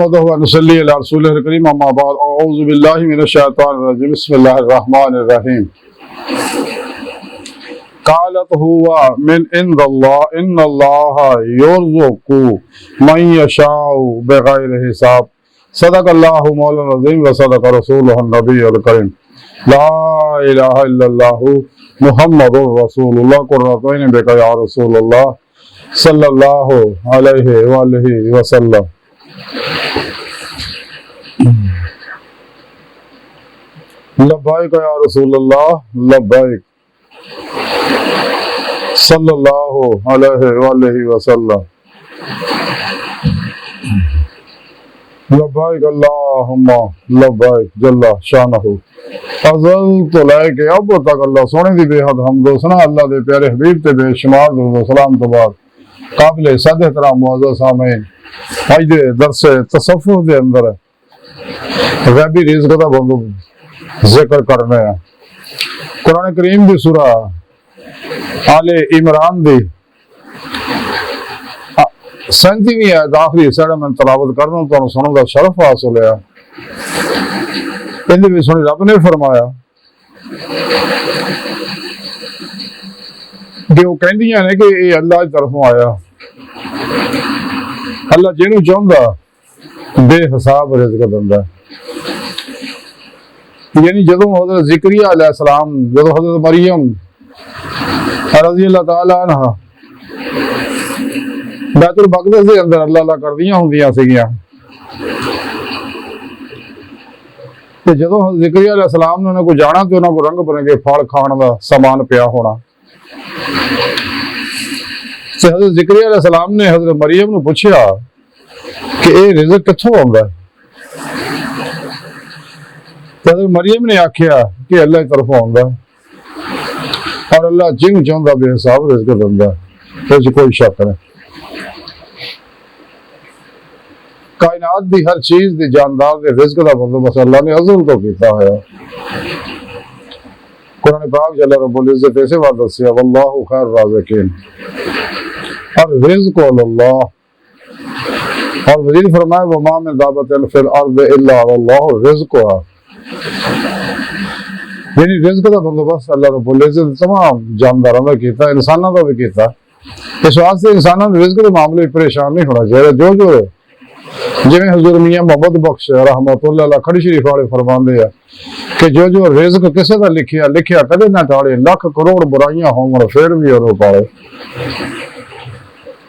नहमदुहु व नुसल्ली अला रसूलिहिल करीम अम्मा बाद अऊज़ु बिल्लाहि मिनश शैतानिर रजीम बिस्मिल्लाहिर रहमानिर रहीम क़ालत हुवा मिन इंदल्लाह इन्नल्लाहा यर्ज़ुक़ु मन यशाउ बिग़ैरि हिसाब सदक़ल्लाहु मौलाना अज़ीम व सदक़ रसूलुहुन नबियुल करीम ला इलाहा इल्लल्लाहु मुहम्मदुर रसूलुल्लाह कुर्रतु ऐनि बिका या रसूलल्लाह सल्लल्लाहु अलैहि वालिहि वसल्लम। लब्बाइक या रसूलल्लाह लब्बाइक सल्लल्लाहु अलैहि वालिहि वसल्लम। लब्बाइक अल्लाहुम्मा लब्बाइक जल्ला शानहु। अज़ल तो लैके अब तक अल्लाह सोने दी बेहद हमदो सना अल्लाह दे प्यारे हबीब ते बेशुमार दुरूद सलाम तो बाद काबिल सद एहतराम मुअज़्ज़ज़ सामीन आज दे दरस तसव्वुफ़ दे अंदर गैबी रिज़्क़ दा बहुत जिक्र करने हैं। कुरान करीम दी सूरह आले इमरान दी 37वीं आयत आखिरी हिस्सा मैं तलावत करना तो सुनने का शरफ हासिल है। इहदे विच सुनी रब ने फरमाया कि वो कहंदियां ने कि ये अल्लाह की तरफों आया। अल्लाह जिन्हों चाहता बेहिसाब रिज़्क़ दिंदा। यानी जदों हज़रत ज़िकरिया अलैहिस्सलाम जदों हज़रत मरियम रज़ी अल्लाह तआला अन्हा बैतुल मक़दिस दे अंदर अल्लाह अल्लाह करदियां हुंदियां सीगियां ते जदों हज़रत ज़िकरिया अलैहिस्सलाम ने उन्हां को जाना ते उन्हां को रंग बिरंगे फल खाण दा सामान पिया होना ते हज़रत ज़िकरिया अलैहिस्सलाम ने हज़रत मरियम नूं पुछया कि ये रिज़्क़ कित्थों आउंदा। हज़रत मरियम ने आख्या कि अल्लाह की तरफों आउंदा और अल्लाह जिन्हों चाहता बेहिसाब रिज़्क़ दिंदा। इस कोई शक नहीं। कायनात दी हर चीज़ दी जानदार दे रिज़्क़ दा बंदोबस्त अल्लाह ने अज़ल तो कीता है। कुरान पाक च अल्लाह रब्बुल इज़्ज़त ऐसे बात दस्सिया वल्लाहु खैरुर राज़िक़ीन और रिज़्क़ु अल्लाह और वज़ीर फरमाया वमा मिन दाब्बतिन फिल अर्ज़ि इल्ला अल्लाहु रिज़्क़ुहा। यानी रिज़्क़ का बंदोबस्त अल्लाह रब्बुल इज़्ज़त तमाम जानदारों का कीता इंसानों का भी कीता। इस वास्ते इंसानों ने रिज़्क़ के मामले में परेशान नहीं होना चाहिए। जो जो जिवें हुज़ूर मियां मोहम्मद बख्श रहमतुल्लाह अलैह खड़ी शरीफ वाले फरमाते हैं कि जो जो रिज़्क़ किसी का लिखिया लिखिया कदे ना टाले लख करोड़ बुराइयां होवन फिर भी उन्होंने पाए।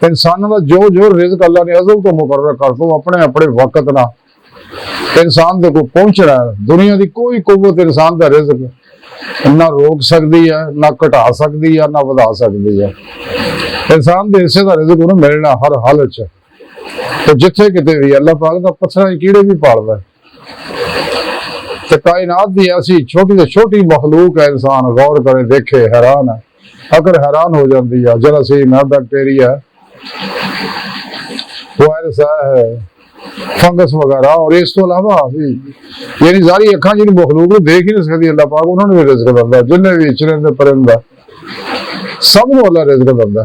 इंसानों का जो जो रिज़्क़ अल्लाह ने अज़ल तो मुकर्रर कर दो अपने अपने वक्त ना इंसान दे को पहुंचना है। दुनिया की कोई कुव्वत इंसान का रिज़्क़ ना रोक सकती है ना घटा सकती है ना वधा सकती है। इंसान के हिस्से का रिज़्क़ उन्हें मिलना हर हाल च तो जिथे किते भी अल्लाह पाक दा पत्थरां दे कीड़े भी पालदा ते कायनात दी ऐसी छोटी से छोटी मखलूक है इंसान गौर करे देखे हैरान है। अगर हैरान हो जाती है जरासीम है बैक्टीरिया वायरस है फंगस वगैरह और इस तो अलावा भी यानी सारी अखां जिन मखलूक देख ही नहीं सकती अल्लाह पाक उन्होंने भी रिज़्क़ दिंदा। जिन्हें भी चरिंदे परिंदा सब को अल्लाह रिज़्क़ दिंदा।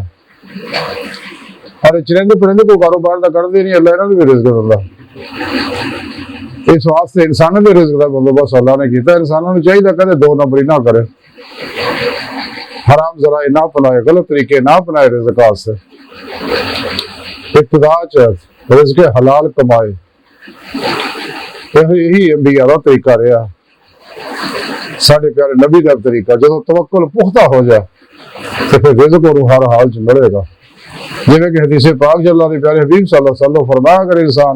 और चरिंदे परिंदे को कारोबार का करते नहीं अल्लाह इन्होंने भी रिज़्क़ दिंदा। इस वास्ते इंसानों के रिज़्क़ का बंदोबस्त अल्लाह ने किया। इंसानों को चाहिए कदे दो नंबरी ना करे हराम ज़राए ना अपनाए गलत तरीके ना अपनाए रिज़्क़ वास्ते इब्तिदा च रिज़्क़ हलाल कमाए। यही अंबिया का तरीका रहा साढ़े प्यारे नबी का तरीका। जो तवक्कुल पुख्ता हो जाए तो फिर रिज़्क़ उन्हें हर हाल च मिलेगा। जिवें कि हदीस पाक च अल्लाह के प्यारे हबीब सल्लल्लाहु अलैहि वसल्लम फरमाया अगर इंसान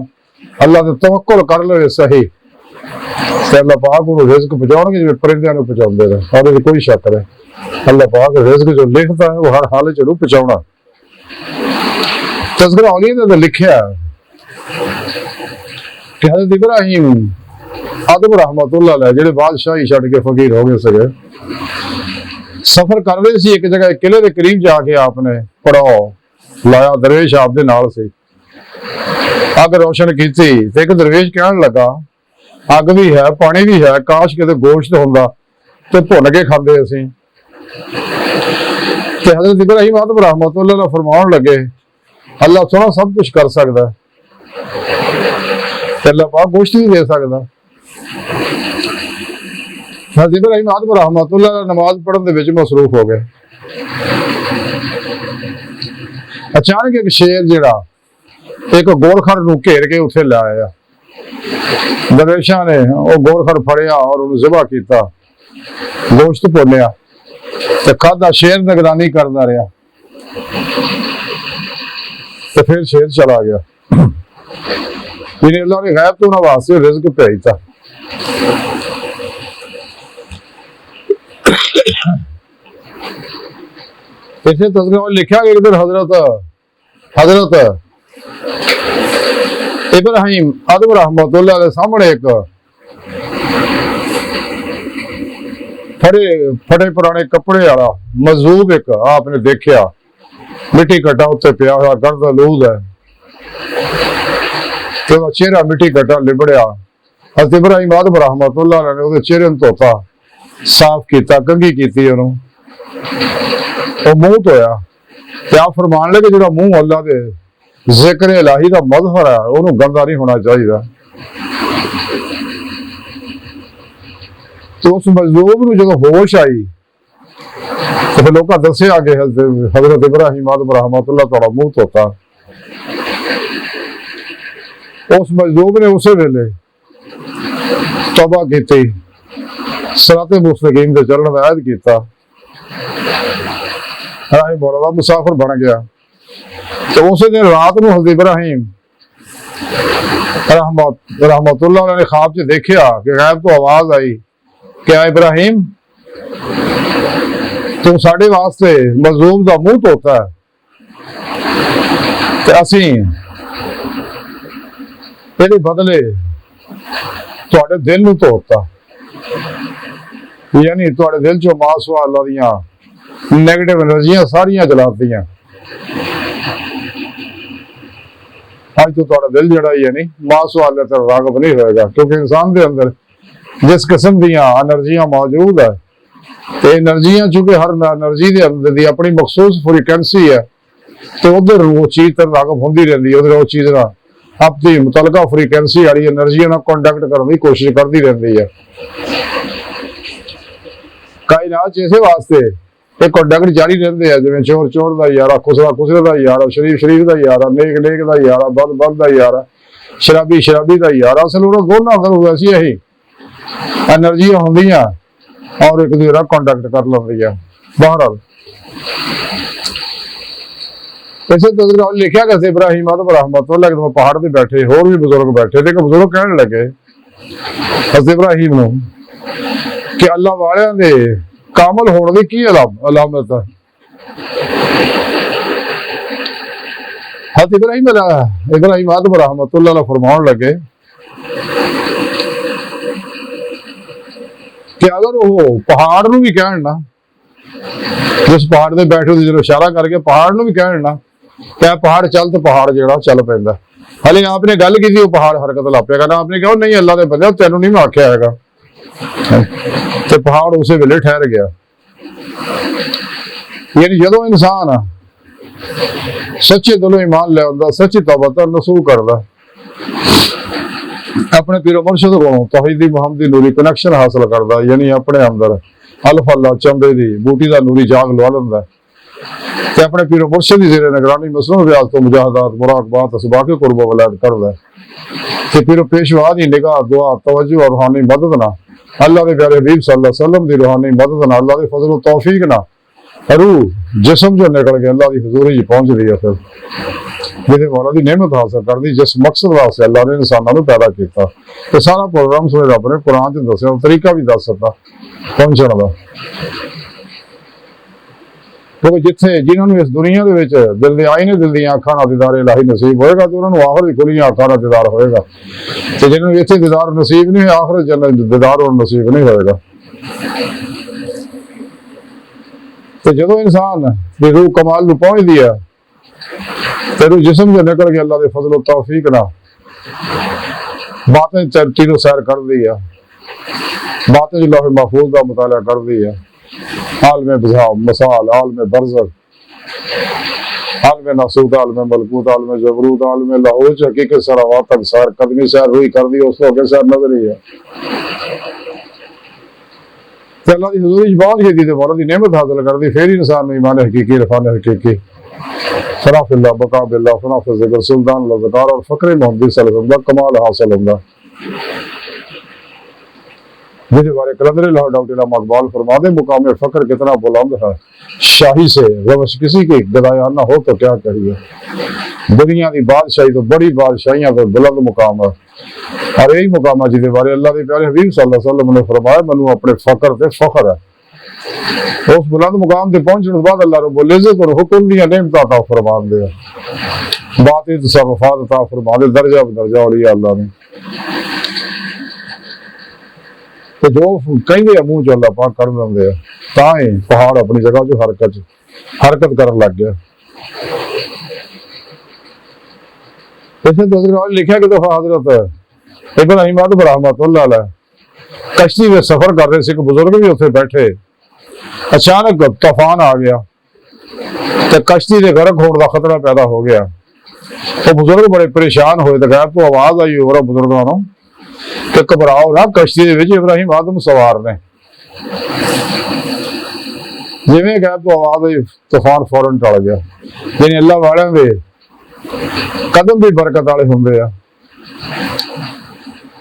अल्लाह ते तवक्कुल कर ले सही तो अल्लाह पाक उन्हें रिज़्क़ पहुंचाएंगे जिवें परिंदियां नूं पहुंचाउंदे ने। और इहदे कोई शक नहीं अल्लाह पाक रिज़्क़ जो लिखता है वो हर हाल च उन्हें पहुंचाउणा। तज़किरा औलिया ने लिखिया कि हज़रत इब्राहिम आदम रहमतुल्लाह अलैह जिहड़े बादशाही छड्ड के फकीर हो गए सके सफर कर रहे सी एक जगह किले के करीब जाके आपने पड़ाओ लाया दरवेश आप दे नाल सी अग रोशन की एक दरवेश कहन लगा अग भी है पानी भी है काश किते गोश्त हुंदा ते भुन के खांदे असीं। ते हज़रत इब्राहिम आदम रहमतुल्लाह अलैह फरमाउण लगे अल्लाह सोना सब कुछ कर सकता है अल्लाह पाक गोश्त नहीं दे सकता। हज़रत इब्राहीम आदम रहमतुल्लाह अलैह नमाज पढ़ने दे विच मसरूफ हो गए। अचानक एक शेर जिहड़ा एक गोरखड़ नूं घेर के उत्थे लै आया। दरवेशां ने वो गोरखड़ फड़िया और उन्हें ज़िबा किया, गोश्त भुन्निया ते खाधा। शेर निगरानी करता रहा तो फिर शेर चला गया। अल्लाह ने गैब तो उन्होंने वास्ते रिज़्क भेजता। इसे तज़किरा में लिखा कि एक दिन हजरत इब्राहीम आदम रहमतुल्लाह अलैह सामने एक फटे पुराने कपड़े वाला मजदूर एक आपने देखा, मिट्टी घटा उत्ते पिया हुआ, गर्द लूज है तो चेहरा मिट्टी घटा लिबड़िया। हज़रत इब्राहीम आदम रहमतुल्लाह अलैह ने उसके चेहरे को धोता, साफ किया, कंघी की, वो मुंह धोया। आप फरमान लगे जो मुंह अल्लाह के जिक्र इलाही का मजहर है उन्होंने गंदा नहीं होना चाहिए। तो उस मजलूम को जो होश आई तो फिर लोग दसिया कि हजरत इब्राहीम आदम रहमतुल्लाह तुहाडा मुंह धोता। उस मजलूम ने उस वेले तौबा की, सिराते मुस्तकीम ते चलण दा अहद कीता, राही मौला मुसाफिर बन गया। तो उस दिन रात को हज़रत इब्राहीम रहमतुल्लाह अलैह ने ख्वाब च देखा कि गैब तो आवाज आई, क्या इब्राहीम तू साडे वास्ते मजलूम का मुंह धोता है ते असीं इहदे बदले तुहाडे दिल नूं धोता। यानी तुहाडे दिल चों मासूआ अल्लाह दियां नेगेटिव एनर्जियां सारियां जलातियां। आज तो तुहाडा दिल जिहड़ा ही है नहीं मासूआ अल्लाह ते राग़ब नहीं होएगा, क्योंकि इंसान के अंदर जिस किस्म दियां एनर्जियां मौजूद है तो एनर्जियां चूंकि हर एनर्जी के अंदर दी अपनी मखसूस फ्रीक्वेंसी है तो उधर वो चीज तो राग़ब होंदी रहती है, उधर वो चीज ना अपनी मुतलका फ्रीक्वेंसी वाली एनर्जी ना कॉन्टैक्ट करने की कोशिश करती रहती है। कायनात इसे वास्ते ये कॉन्टैक्ट जारी रहते हैं, जिवें चोर चोर का यारा, खुसरा खुसरे का यारा, शरीफ शरीफ का यारा, नेक नेक का यारा, बद बद का यारा, शराबी शराबी का यारा। असल दोनों अंदर वैसी ही एनर्जियां होंदियां और एक दूसरे कॉन्टैक्ट कर लेंदी है। बहरहाल इसे तज़किरा में लिखा कि इब्राहीम आदम रहमतुल्लाह अलैह पहाड़ पर बैठे, होर भी बुजुर्ग बैठे थे कि बुजुर्ग कहने लगे हज़रत इब्राहीम नूं कि अल्लाह वालियां दे कामल होने की की अलामत है। हज़रत इब्राहीम आदम रहमतुल्लाह अलैह फरमान लगे कि अगर वो पहाड़ नूं भी कहण ना, जिस पहाड़ से बैठे जो इशारा करके पहाड़ नूं भी कहण ना क्या पहाड़ चल, तो पहाड़ जो चल पैंदा। हाले आपने गल की वो पहाड़ हरकत ला पिया करना, आपने कहा नहीं अल्लाह के बंदे तेनों नहीं मैं आख्या है तो पहाड़ उस वेले ठहर गया। यानी जो इंसान सच्चे दिलों ईमान लिया, सच्ची तौबा नसूह करता, अपने पीरो मुर्शिद को तौहीदी मुहम्मदी नूरी कनैक्शन हासिल करता, यानी अपने अंदर अल्फ अल्लाह चंबे की बूटी का नूरी जाग लवा लेंदा ते अपने पीरो मुर्शिद की ज़ेरे निगरानी मसनून रियाज तो मुजाहदात मुराकबात असबाके कुर्ब वलायत करदा ते पीरो पेशवा दी निगाह दुआ तवज्जो और रूहानी मदद ना अल्लाह के प्यारे हबीब सल्लल्लाहु अलैहि वसल्लम दी रूहानी मदद ना अल्लाह के फजल तौफीक ना रूह जिस्म जो निकल के अल्लाह की हजूरी पहुंच रही है। फिर जिसे मौला की नेमत हासिल कर दी, जिस मकसद वास्ते अल्लाह ने इंसानों को पैदा किया, तो सारा प्रोग्राम सुने रब ने कुरान च दसिया, तरीका भी दस सकता पहुंचने का। क्योंकि जिथे जिन्होंने इस दुनिया के दिल के आईने दिल दी अखां नाल दीदार इलाही नसीब होएगा तो उन्होंने आखिर दी खुलियां अखां नाल दीदार होएगा, तो जिन्होंने इत्थे दीदार नसीब नहीं है आखिर जन्नत दीदार और नसीब नहीं होएगा। तो जो इंसान की रूह कमाल नूं पहुंचदी है तो रूह जिस्म जो निकल के अल्लाह के फजल तौफीक ना बातें चरती नूं सैर कर दी है, बातें जो लौह महफूज का मुताला कर दी है, आलम बज़ा मसाल आलम बरज़ख आलम नासूत, आलम मलकूत, आलम जबरूत, आलम लाहौर, हकीकत सरावात तक सार कदमी सैर हुई कर दी, उस तो सैर नजर ही है। अल्लाह की हजूरी बहुत ही दी मौला की नेमत हासिल कर दी, फिर ही इंसान ईमान हकीकी, रफान हकीकी, शराफिल्लाह, बकाबिल्लाह, फनाफ ज़िक्र, सुल्तान लज़कार और फ़क्र मोहम्मदी सल्लल्लाहु अलैहि वसल्लम कमाल हासिल होगा। जिसके बारे कलंदर लाहौर डॉक्टर इमाम इकबाल फरमाते मुकाम फ़क्र कितना बुलंद है, शाही से रवश किसी की गदाया न हो तो क्या कहिए। दुनिया की बादशाही तो बड़ी बादशाहियां तो बुलंद मुकाम है, और यही मुकाम है जिसके बारे अल्लाह के प्यारे हबीब सल्लल्लाहु अलैहि वसल्लम ने फरमाया मैनू अपने फ़क्र से फख्र है। उस बुलंद मुकाम से पहुंचने के बाद अल्लाह रब्बुल इज्जत और हुक्म दी नेमत अता फरमान दे, बात तसर्रुफात अता फरमा दे, दर्जा बदर्जा औलिया अल्लाह ने। तो जो कहेंगे मुंह चो अल्लाह पाक कर देंगे, ताई पहाड़ अपनी जगह जो हरकत कर लग गया। इसमें तज़किरा लिखा कि दफा हजरत इब्राहीम रहमतुल्लाह अलैह कश्ती में सफर कर रहे थे, एक बुजुर्ग भी उत्थे बैठे, अचानक तूफान आ गया तो कश्ती के गर्क होने का खतरा पैदा हो गया। तो बुजुर्ग बड़े परेशान हुए, तो गैर तो आवाज आई और बुजुर्गों कि घबराओ ना, कश्ती के इब्राहीम आदम सवार ने। जिवें गैर तो आवाज आई तूफान फौरन टल गया। यानी अल्लाह वाले दे कदम भी बरकत वाले होंगे आ,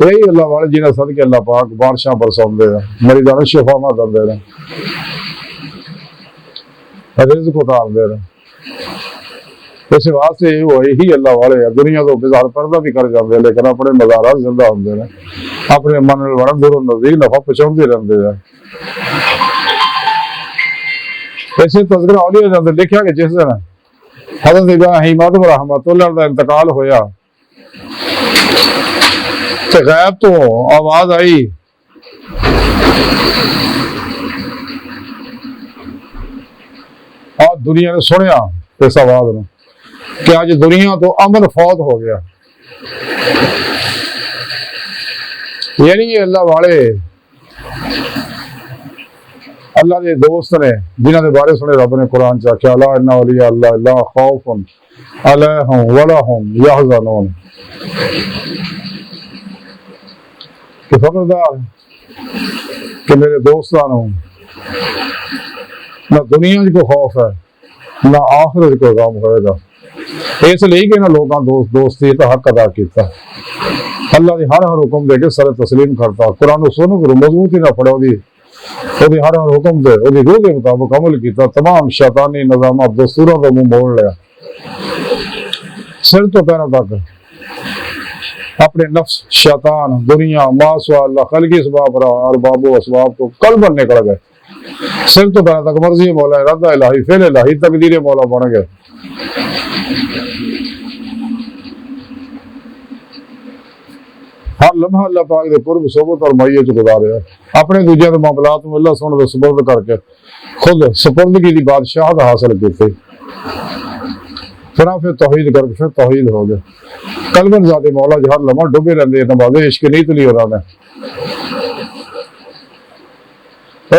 यही अल्लाह वाले जिन्हें सदके अल्लाह पाक बारिशां बरसाउंदे आ, मरीज़ां नूं शिफावां दिंदे ने, रिज़्क उतारदे ने। इस वास्ते यही अल्लाह वाले दुनिया तो बेजार पर्दा भी कर जाते, लेकिन अपने मज़ारात जिंदा होंगे ने, अपने मन वाला दूरों नजदीक नफा पहुंचाते रहते हैं। ऐसे तज़किरा औलिया जाते लिखा कि जिस दिन हज़रत इब्राहीम रहमतुल्लाह दा इंतकाल होया तो गैब तो आवाज आई और दुनिया ने सुनिया इस आवाज में कि आज दुनिया तो अमन फौत हो गया। यानी अल्लाह वाले अल्लाह के दोस्त ने जिन्होंने बारे सुने रब ने कुरान च आख्या अला इन्ना औलिया अल्लाह ला खौफुन अलैहिम वला हुम यहज़नून, कि खबरदार कि मेरे दोस्तों ना दुनिया को खौफ है ना आखिरत को गम होएगा। इसलिए कि इन्होंने लोगों दोस्ती का हक अदा किया, अल्लाह की हर हुक्म दे के सर तस्लीम करता, कुरान सुन गुरु मजबूती ना पढ़ो हर हुक्म दे रूह के मुताबिक अमल किया, तमाम शैतानी निजाम दस्तूरों का मुंह मोड़ लिया, सिर तो पैरों तक अपने नफ्स शैतान दुनिया मासवा खलकी इसबाब और बाबू असबाब को कल्बन निकल गए, सिर तो पैरों तक मर्जी मौला इरादा इलाही फेल इलाही तकदीर मौला बन गए। हर लम्हा अल्लाह पाक दे कुर्ब सोबत और मैयत च गुजारे, अपने दूजे के मामलात में अल्लाह सुन सुपुर्द करके खुद सुपुर्दगी की बादशाहत हासिल की, फिर तौहीद करके फिर तौहीद हो गए। कलबन ज़ाते मौला जी हर लम्हा डुबे रहते नमाज़े इश्क नीत ली उन्होंने,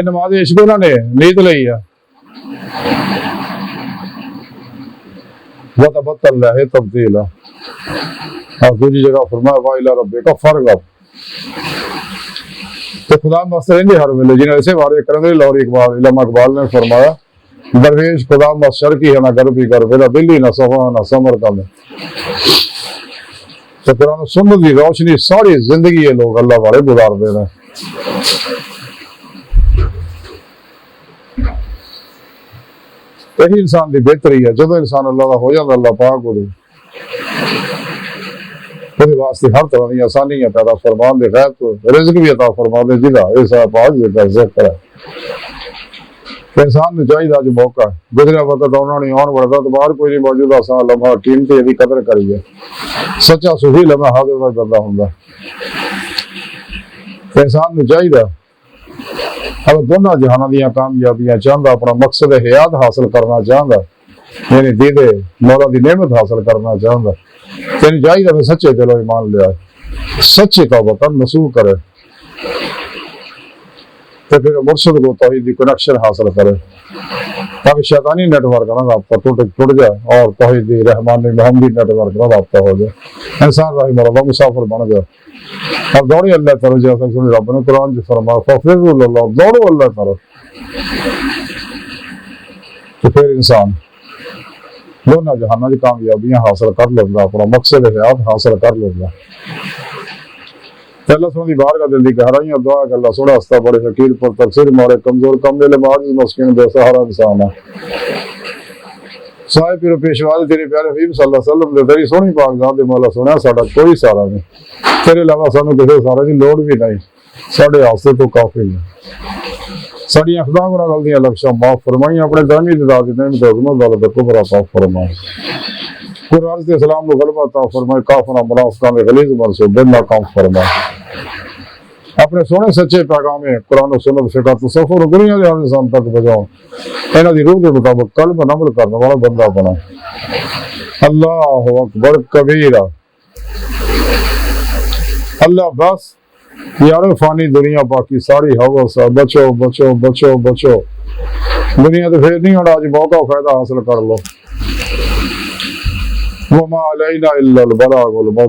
नमाज़े इश्क उन्होंने नीत ली है। वतबत्तल है तब्दीला, और दूसरी जगह फरमाया वाइला रब्बे का फर्क अब तो खुदा मस्त रहेंगे हर वेले, जिन्हें ऐसे वारे करने लाहौर इकबाल ने फरमाया दरवेश खुदा मस्त शर्की है ना गर्भी कर मेरा दिल्ली ना सफा ना समर का में। तो कुरान सुन्नत की रोशनी सारी जिंदगी ये लोग अल्लाह वाले गुजार दे रहे हैं। यही इंसान की बेहतरी है, जो इंसान अल्लाह का हो जाता अल्लाह पाक हो वास्ते हर तरह की आसानियां पैदा फरमान दे, गैर तो रिज़्क भी अता फरमा दे जिदा ऐसा पाक जिक्र है। इंसान ने चाहिए अज मौका गुजरा वक्त आना नहीं आने वाला तो बाहर कोई नहीं मौजूद, असा लम्हा कीमती यदि कदर करिए, सच्चा सुखी लम्हा हाजिर का बंदा होंगे। इंसान ने चाहिए अब दोनों जहाना दी कामयाबियां चाहता, अपना मकसद हयात हासिल करना चाहता, यानी दीदे मौला की नेमत हासिल करना चाहता, तेन चाहिए मैं सच्चे दिलों ईमान लिया, सच्ची तौबा कर नसूह करे, तो फिर मुर्शद को तौहीद की कनेक्शन हासिल करे। ताकि शैतानी नेटवर्क का रास्ता टूट जाए और तौहीदी रहमानी मोहम्मदी नेटवर्क का रास्ता हो जाए। इंसान रही मरला मुसाफिर बन जाए। अब दौड़ी अल्लाह तरफ, जैसा सुनी रब ने कुरान में फरमाया फफिरुल्लाह, दौड़ो अल्लाह तरफ। तो फिर इंसान दोनों जहाना की कामयाबियां हासिल कर लेगा, अपना मकसद हयात हासिल कर लेगा। अल्लाह सोनी बाहर का दिल की गहराइयां दुआ कर अल्लाह सोना हस्ता बड़े फकीर पर तकसीर मारे कमजोर कमले माजिज मस्किन बेसहारा इंसान है। साहिब पीर पेशवा तेरे प्यारे हबीब सल्लल्लाहु अलैहि वसल्लम दे तेरी सोहनी पाक जात दे मौला सोना साडा कोई सहारा नहीं, तेरे अलावा सानू किसी सहारे की लोड़ भी नहीं, साडे हादसे तो काफी है। साड़ियां खुदा गुनाह गलतियां लक्ष्य माफ फरमाई, अपने दामी दाद ने दगनो दल दे कुबरा माफ फरमाई। कुरान से इस्लाम को गलबा ता फरमाए, काफरा मुनाफिकां दे गलीज मनसूबे नाकाम फरमाए। अपने सोने सच्चे पैगाम कुरान और सुन्नत फिक़ह तसव्वुर दुनिया के हर इंसान तक पहुंचाओ, इन्हां दी रूह के मुताबिक कल्ब अमल करने वाला बंदा बनाए। अल्लाहु अकबर कबीरा। अल्लाह बस यारो फानी दुनिया बाकी सारी हवा सा, बचो बचो बचो बचो। दुनिया तो फिर नहीं होना, आज मौका फायदा हासिल कर लो। वमा अलैना इल्लल बलागुल मुबीन।